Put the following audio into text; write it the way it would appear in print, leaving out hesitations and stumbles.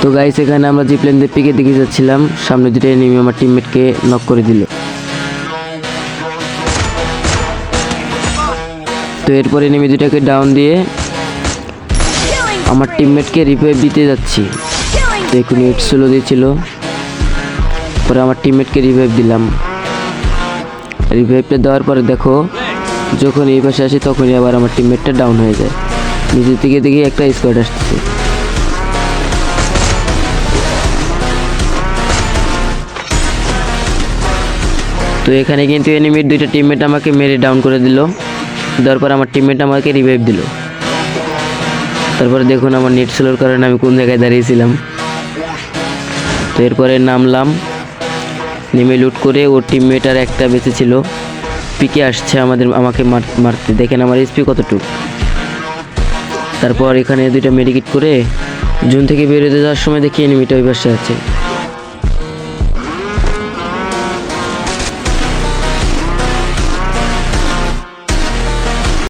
তো গাইস এখানে আমরা জিপ্লেন দিয়ে পিকে দিকে যাচ্ছিলাম, সামনে দুটো এনিমি আমার টিমমেটকে নক করে দিল। তো এরপর এনিমি দুটাকে ডাউন দিয়ে আমার টিমমেটকে রিভাইভ দিতে যাচ্ছি। তো এখন নেট স্লো দিয়েছিল, পরে আমার টিমমেটকে রিভাইভ দিলাম। রিভাইভটা দেওয়ার পরে দেখো যখন এই পাশে আসি তখনই আবার আমার টিমমেটটা ডাউন হয়ে যায়। নিচের দিকে দেখি একটা স্কোয়াড আসছে। তো এখানে কিন্তু এনিমির দুইটা টিমমেট আমাকে মেরে ডাউন করে দিল। দেওয়ার পর আমার টিমমেট আমাকে রিভাইভ দিল। তারপরে দেখুন আমার নেট স্লোর কারণে আমি কোন জায়গায় দাঁড়িয়েছিলাম। তো এরপরে নামলাম, নেমে লুট করে ওর টিমমেট আর একটা বেঁচে ছিল, পিকে আসছে আমাকে মারতে। দেখেন আমার এসপি কতটুকু। তারপর এখানে দুইটা মেডিকেট করে জোন থেকে বেরোতে যাওয়ার সময় দেখি এনিমিটা ওই পাশে আছে।